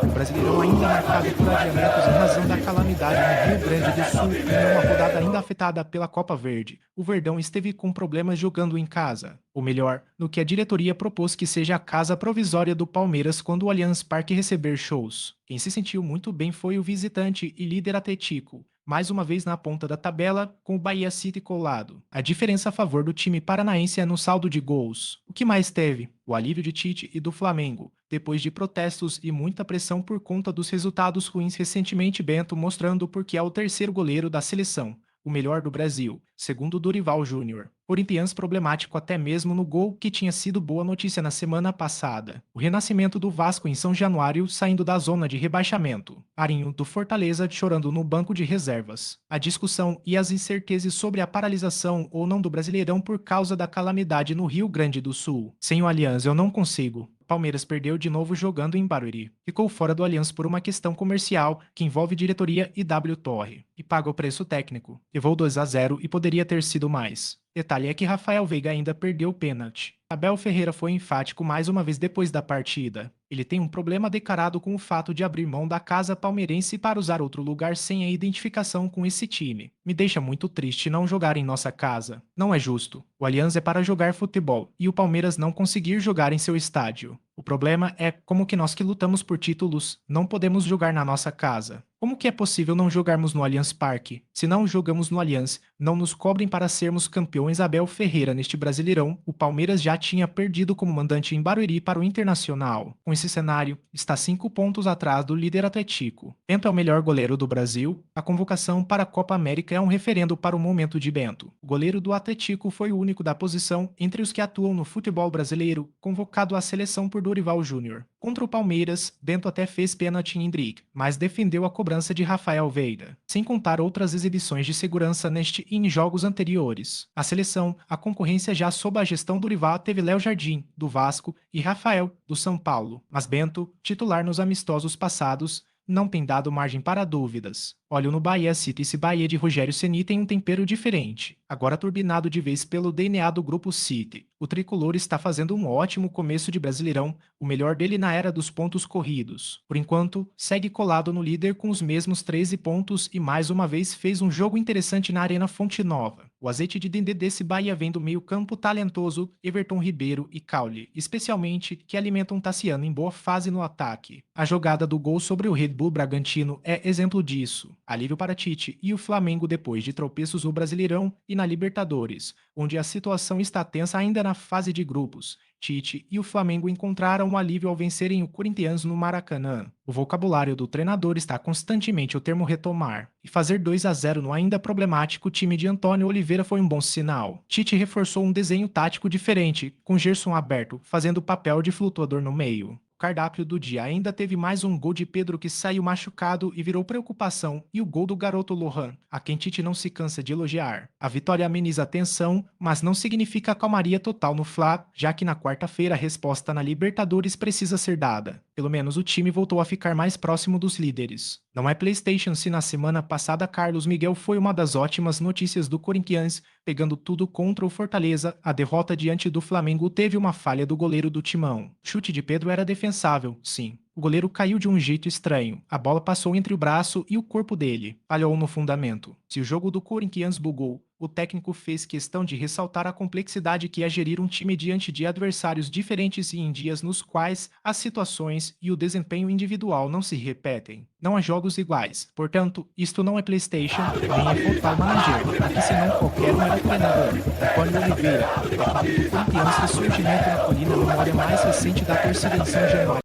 O Brasileirão ainda marcado por adiamentos em razão da calamidade no Rio Grande do Sul em uma rodada ainda afetada pela Copa Verde. O Verdão esteve com problemas jogando em casa. Ou melhor, no que a diretoria propôs que seja a casa provisória do Palmeiras quando o Allianz Parque receber shows. Quem se sentiu muito bem foi o visitante e líder Atlético, mais uma vez na ponta da tabela, com o Bahia City colado. A diferença a favor do time paranaense é no saldo de gols. O que mais teve? O alívio de Tite e do Flamengo, depois de protestos e muita pressão por conta dos resultados ruins recentemente. Bento mostrando porque é o terceiro goleiro da seleção, o melhor do Brasil, segundo Dorival Júnior. Corinthians problemático até mesmo no gol, que tinha sido boa notícia na semana passada. O renascimento do Vasco em São Januário saindo da zona de rebaixamento. Arinho do Fortaleza chorando no banco de reservas. A discussão e as incertezas sobre a paralisação ou não do Brasileirão por causa da calamidade no Rio Grande do Sul. Sem o Allianz eu não consigo. Palmeiras perdeu de novo jogando em Barueri. Ficou fora do Allianz por uma questão comercial que envolve diretoria e W Torre. E paga o preço técnico. Levou 2-0 e poderia ter sido mais. Detalhe é que Rafael Veiga ainda perdeu o pênalti. Abel Ferreira foi enfático mais uma vez depois da partida. Ele tem um problema declarado com o fato de abrir mão da casa palmeirense para usar outro lugar sem a identificação com esse time. Me deixa muito triste não jogar em nossa casa. Não é justo. O Allianz é para jogar futebol e o Palmeiras não conseguir jogar em seu estádio. O problema é como que nós que lutamos por títulos não podemos jogar na nossa casa. Como que é possível não jogarmos no Allianz Parque? Se não jogamos no Allianz, não nos cobrem para sermos campeões. Abel Ferreira. Neste Brasileirão, o Palmeiras já tinha perdido como mandante em Barueri para o Internacional. Com esse cenário, está 5 pontos atrás do líder Atlético. Bento é o melhor goleiro do Brasil. A convocação para a Copa América é um referendo para o momento de Bento. O goleiro do Atlético foi o único da posição entre os que atuam no futebol brasileiro, convocado à seleção por Dorival Júnior. Contra o Palmeiras, Bento até fez pênalti em Endrick, mas defendeu a cobrança de Rafael Veiga, sem contar outras exibições de segurança neste e em jogos anteriores. A seleção, a concorrência já sob a gestão do Dorival, teve Léo Jardim, do Vasco, e Rafael, do São Paulo, mas Bento, titular nos amistosos passados, não tem dado margem para dúvidas. Olho no Bahia City. Esse Bahia de Rogério Ceni tem um tempero diferente, agora turbinado de vez pelo DNA do Grupo City. O tricolor está fazendo um ótimo começo de Brasileirão, o melhor dele na era dos pontos corridos. Por enquanto, segue colado no líder com os mesmos 13 pontos e mais uma vez fez um jogo interessante na Arena Fonte Nova. O azeite de dendê desse Bahia vem do meio-campo talentoso Everton Ribeiro e Caule, especialmente, que alimentam Tassiano em boa fase no ataque. A jogada do gol sobre o Red Bull Bragantino é exemplo disso. Alívio para Tite e o Flamengo depois de tropeços no Brasileirão e na Libertadores, onde a situação está tensa ainda na fase de grupos. Tite e o Flamengo encontraram um alívio ao vencerem o Corinthians no Maracanã. O vocabulário do treinador está constantemente o termo retomar, e fazer 2-0 no ainda problemático time de Antônio Oliveira foi um bom sinal. Tite reforçou um desenho tático diferente, com Gerson aberto, fazendo o papel de flutuador no meio. O cardápio do dia ainda teve mais um gol de Pedro que saiu machucado e virou preocupação, e o gol do garoto Lohan, a quem Tite não se cansa de elogiar. A vitória ameniza a tensão, mas não significa calmaria total no Fla, já que na quarta-feira a resposta na Libertadores precisa ser dada. Pelo menos o time voltou a ficar mais próximo dos líderes. Não é PlayStation se na semana passada Carlos Miguel foi uma das ótimas notícias do Corinthians, pegando tudo contra o Fortaleza. A derrota diante do Flamengo teve uma falha do goleiro do Timão. O chute de Pedro era defensável, sim. O goleiro caiu de um jeito estranho. A bola passou entre o braço e o corpo dele. Falhou no fundamento. Se o jogo do Corinthians bugou, o técnico fez questão de ressaltar a complexidade que é gerir um time diante de adversários diferentes e em dias nos quais as situações e o desempenho individual não se repetem. Não há jogos iguais. Portanto, isto não é PlayStation, nem é Football Manager, aqui senão qualquer um era treinador. Antônio Oliveira, técnico do Corinthians, ressurgimento na colina, memória mais recente da torcida em São Januário.